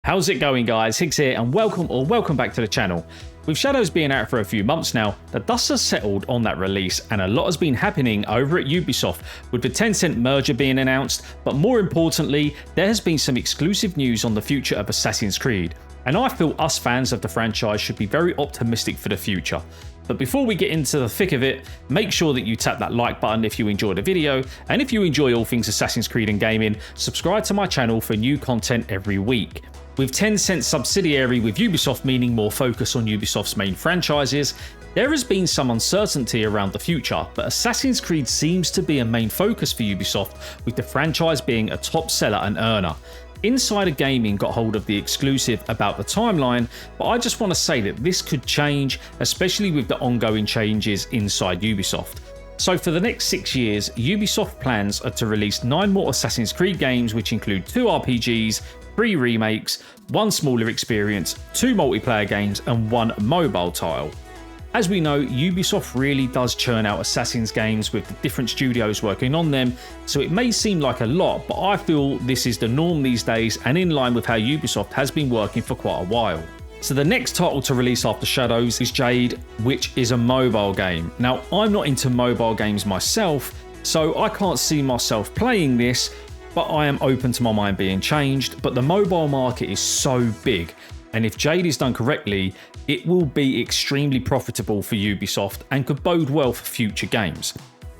How's it going, guys? Higgs here, and welcome back to the channel. With Shadows being out for a few months now, the dust has settled on that release and a lot has been happening over at Ubisoft, with the Tencent merger being announced, but more importantly, there has been some exclusive news on the future of Assassin's Creed, and I feel us fans of the franchise should be very optimistic for the future. But before we get into the thick of it, make sure that you tap that like button if you enjoyed the video, and if you enjoy all things Assassin's Creed and gaming, subscribe to my channel for new content every week. With Tencent's subsidiary with Ubisoft meaning more focus on Ubisoft's main franchises, there has been some uncertainty around the future, but Assassin's Creed seems to be a main focus for Ubisoft, with the franchise being a top seller and earner. Insider Gaming got hold of the exclusive about the timeline, but I just want to say that this could change, especially with the ongoing changes inside Ubisoft. So for the next 6 years, Ubisoft plans are to release 9 more Assassin's Creed games, which include 2 RPGs, 3 remakes, 1 smaller experience, 2 multiplayer games and 1 mobile title. As we know, Ubisoft really does churn out Assassin's games with the different studios working on them, so it may seem like a lot, but I feel this is the norm these days and in line with how Ubisoft has been working for quite a while. So the next title to release after Shadows is Jade, which is a mobile game. Now, I'm not into mobile games myself, so I can't see myself playing this, but I am open to my mind being changed. But the mobile market is so big, and if Jade is done correctly, it will be extremely profitable for Ubisoft and could bode well for future games.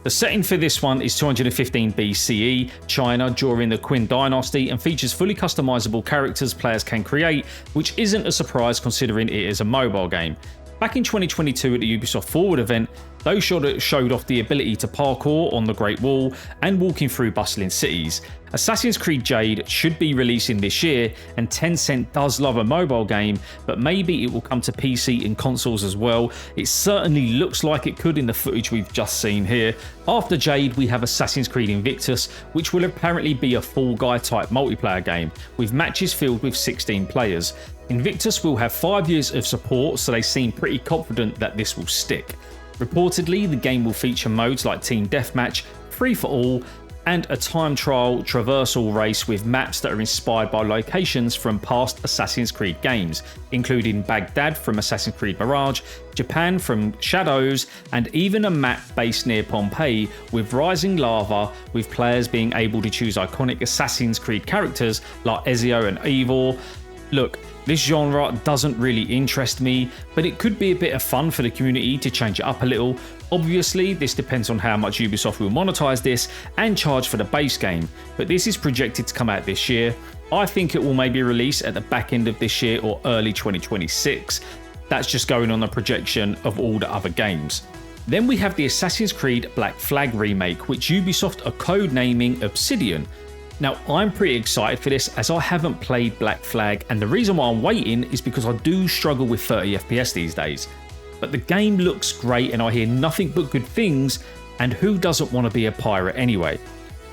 The setting for this one is 215 BCE, China during the Qin dynasty, and features fully customizable characters players can create, which isn't a surprise considering it is a mobile game. Back in 2022 at the Ubisoft Forward event, those showed off the ability to parkour on the Great Wall and walking through bustling cities. Assassin's Creed Jade should be releasing this year, and Tencent does love a mobile game, but maybe it will come to PC and consoles as well. It certainly looks like it could in the footage we've just seen here. After Jade, we have Assassin's Creed Invictus, which will apparently be a Fall Guy type multiplayer game, with matches filled with 16 players. Invictus will have 5 years of support, so they seem pretty confident that this will stick. Reportedly, the game will feature modes like Team Deathmatch, Free for All, and a time trial traversal race with maps that are inspired by locations from past Assassin's Creed games, including Baghdad from Assassin's Creed Mirage, Japan from Shadows, and even a map based near Pompeii with rising lava, with players being able to choose iconic Assassin's Creed characters like Ezio and Eivor. Look, this genre doesn't really interest me, but it could be a bit of fun for the community to change it up a little. Obviously, this depends on how much Ubisoft will monetize this and charge for the base game, but this is projected to come out this year. I think it will maybe release at the back end of this year or early 2026. That's just going on the projection of all the other games. Then we have the Assassin's Creed Black Flag remake, which Ubisoft are codenaming Obsidian. Now, I'm pretty excited for this as I haven't played Black Flag, and the reason why I'm waiting is because I do struggle with 30 FPS these days. But the game looks great and I hear nothing but good things, and who doesn't want to be a pirate anyway?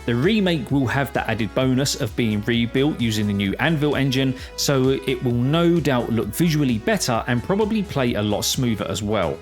The remake will have the added bonus of being rebuilt using the new Anvil engine, so it will no doubt look visually better and probably play a lot smoother as well.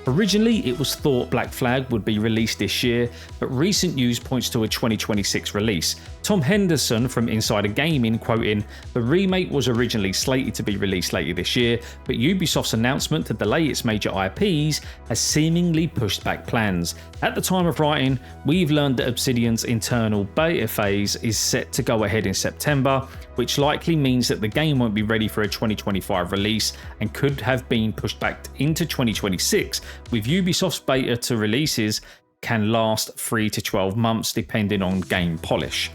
Originally, it was thought Black Flag would be released this year, but recent news points to a 2026 release. Tom Henderson from Insider Gaming quoting, "The remake was originally slated to be released later this year, but Ubisoft's announcement to delay its major IPs has seemingly pushed back plans. At the time of writing, we've learned that Obsidian's internal beta phase is set to go ahead in September, which likely means that the game won't be ready for a 2025 release and could have been pushed back into 2026, with Ubisoft's beta to releases can last 3 to 12 months depending on game polish."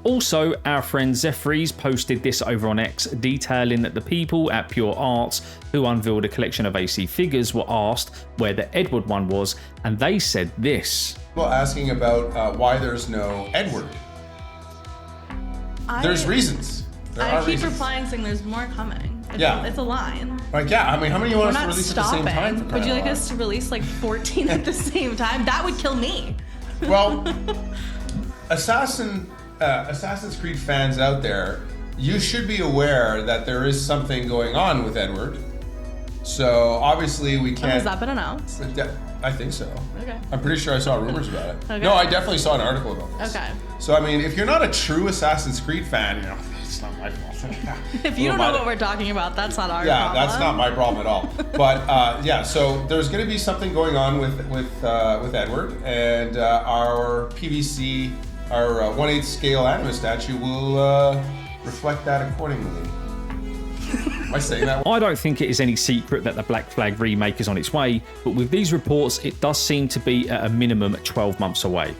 Also, our friend Zephyrs posted this over on X, detailing that the people at Pure Arts who unveiled a collection of AC figures were asked where the Edward one was, and they said this. People asking about why there's no Edward. There's reasons. I keep replying saying there's more coming. It's a line. Like, yeah, I mean, how many you want us to release at the same time? Would you like us to release like 14 at the same time? That would kill me. Well, Assassin's Creed fans out there, you should be aware that there is something going on with Edward. So obviously we can't. Has that been announced? I think so. Okay. I'm pretty sure I saw rumors about it. Okay. No, I definitely saw an article about this. Okay. So I mean, if you're not a true Assassin's Creed fan, It's not my fault. If you don't know what we're talking about, that's not our problem. Yeah, that's not my problem at all. But yeah, so there's going to be something going on with Edward, and our PVC, our 1/8 scale anima statue will reflect that accordingly. Am I saying that? I don't think it is any secret that the Black Flag remake is on its way, but with these reports, it does seem to be at a minimum 12 months away.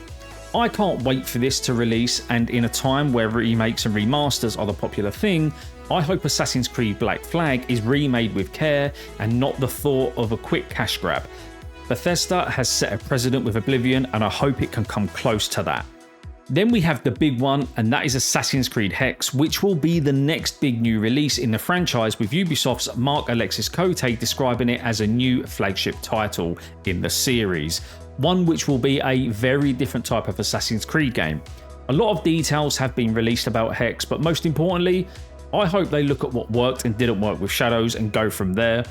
I can't wait for this to release, and in a time where remakes and remasters are the popular thing, I hope Assassin's Creed Black Flag is remade with care and not the thought of a quick cash grab. Bethesda has set a precedent with Oblivion, and I hope it can come close to that. Then we have the big one, and that is Assassin's Creed Hex, which will be the next big new release in the franchise, with Ubisoft's Mark Alexis Cote describing it as a new flagship title in the series. One which will be a very different type of Assassin's Creed game. A lot of details have been released about Hex, but most importantly, I hope they look at what worked and didn't work with Shadows and go from there.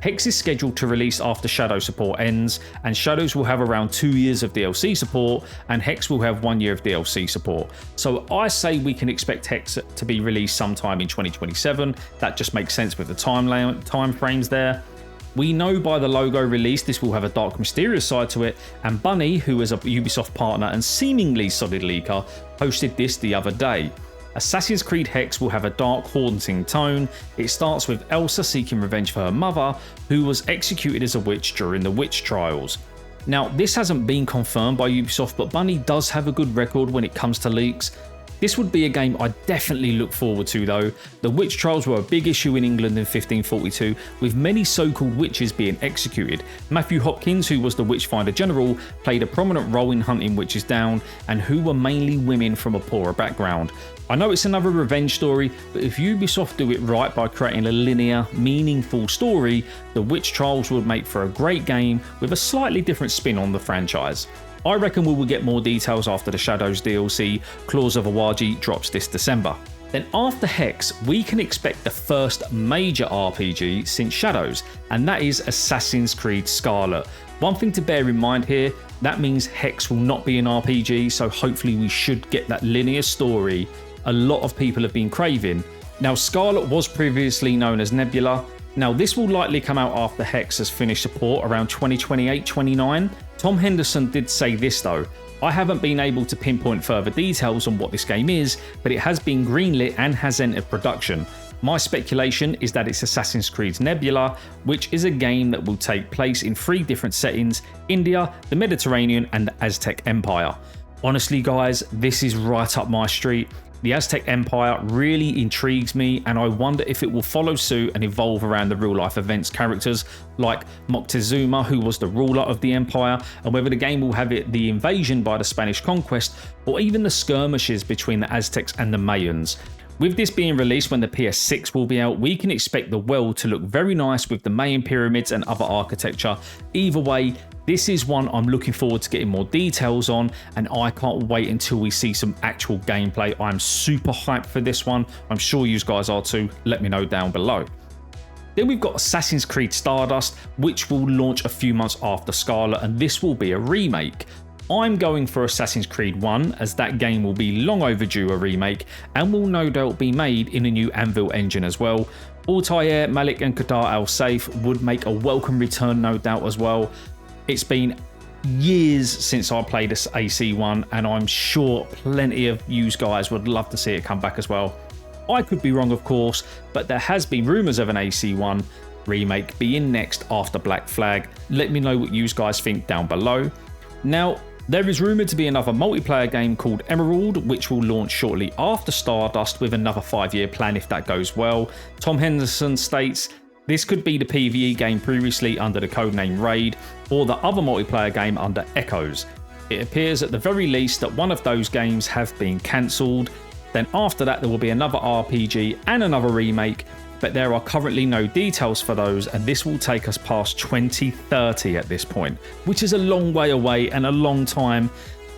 Hex is scheduled to release after Shadow support ends, and Shadows will have around 2 years of DLC support, and Hex will have 1 year of DLC support. So I say we can expect Hex to be released sometime in 2027. That just makes sense with the time frames there. We know by the logo release this will have a dark, mysterious side to it, and Bunny, who is a Ubisoft partner and seemingly solid leaker, posted this the other day. Assassin's Creed Hex will have a dark, haunting tone. It starts with Elsa seeking revenge for her mother, who was executed as a witch during the witch trials. Now, this hasn't been confirmed by Ubisoft, but Bunny does have a good record when it comes to leaks. This would be a game I definitely look forward to though. The witch trials were a big issue in England in 1542, with many so-called witches being executed. Matthew Hopkins, who was the Witchfinder General, played a prominent role in hunting witches down, and who were mainly women from a poorer background. I know it's another revenge story, but if Ubisoft do it right by creating a linear, meaningful story, the witch trials would make for a great game with a slightly different spin on the franchise. I reckon we will get more details after the Shadows DLC, Claws of Awaji, drops this December. Then after Hex, we can expect the first major RPG since Shadows, and that is Assassin's Creed Scarlet. One thing to bear in mind here, that means Hex will not be an RPG, so hopefully we should get that linear story a lot of people have been craving. Now, Scarlet was previously known as Nebula. Now, this will likely come out after Hex has finished support around 2028-29. Tom Henderson did say this though: I haven't been able to pinpoint further details on what this game is, but it has been greenlit and has entered production. My speculation is that it's Assassin's Creed Nebula, which is a game that will take place in 3 different settings: India, the Mediterranean, and the Aztec Empire. Honestly guys, this is right up my street. The Aztec Empire really intrigues me, and I wonder if it will follow suit and evolve around the real-life events characters like Moctezuma, who was the ruler of the empire, and whether the game will have the invasion by the Spanish conquest, or even the skirmishes between the Aztecs and the Mayans. With this being released when the PS6 will be out, we can expect the world to look very nice with the Mayan pyramids and other architecture. Either way, this is one I'm looking forward to getting more details on, and I can't wait until we see some actual gameplay. I'm super hyped for this one. I'm sure you guys are too. Let me know down below. Then we've got Assassin's Creed Stardust, which will launch a few months after Scarlet, and this will be a remake. I'm going for Assassin's Creed 1, as that game will be long overdue a remake and will no doubt be made in a new Anvil engine as well. Altair, Malik and Qadar al-Saif would make a welcome return no doubt as well. It's been years since I played this AC1, and I'm sure plenty of you guys would love to see it come back as well. I could be wrong of course, but there has been rumours of an AC1 remake being next after Black Flag. Let me know what you guys think down below. Now, there is rumoured to be another multiplayer game called Emerald, which will launch shortly after Stardust with another 5-year plan if that goes well. Tom Henderson states, this could be the PvE game previously under the codename Raid, or the other multiplayer game under Echoes. It appears at the very least that one of those games have been cancelled. Then after that there will be another RPG and another remake, but there are currently no details for those, and this will take us past 2030 at this point, which is a long way away and a long time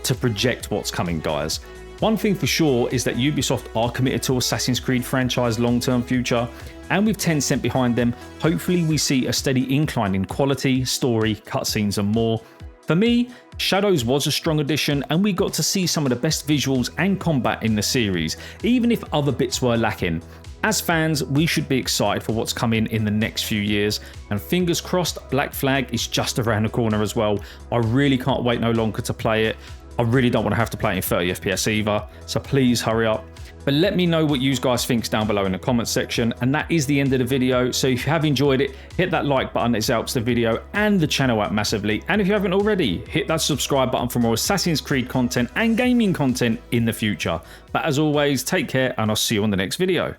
to project what's coming, guys. One thing for sure is that Ubisoft are committed to Assassin's Creed franchise long-term future, and with Tencent behind them, hopefully we see a steady incline in quality, story, cutscenes and more. For me, Shadows was a strong addition, and we got to see some of the best visuals and combat in the series, even if other bits were lacking. As fans, we should be excited for what's coming in the next few years, and fingers crossed Black Flag is just around the corner as well. I really can't wait no longer to play it. I really don't want to have to play it in 30 FPS either, so please hurry up. But let me know what you guys think down below in the comment section, and that is the end of the video. So if you have enjoyed it, hit that like button, it helps the video and the channel out massively. And if you haven't already, hit that subscribe button for more Assassin's Creed content and gaming content in the future. But as always, take care, and I'll see you on the next video.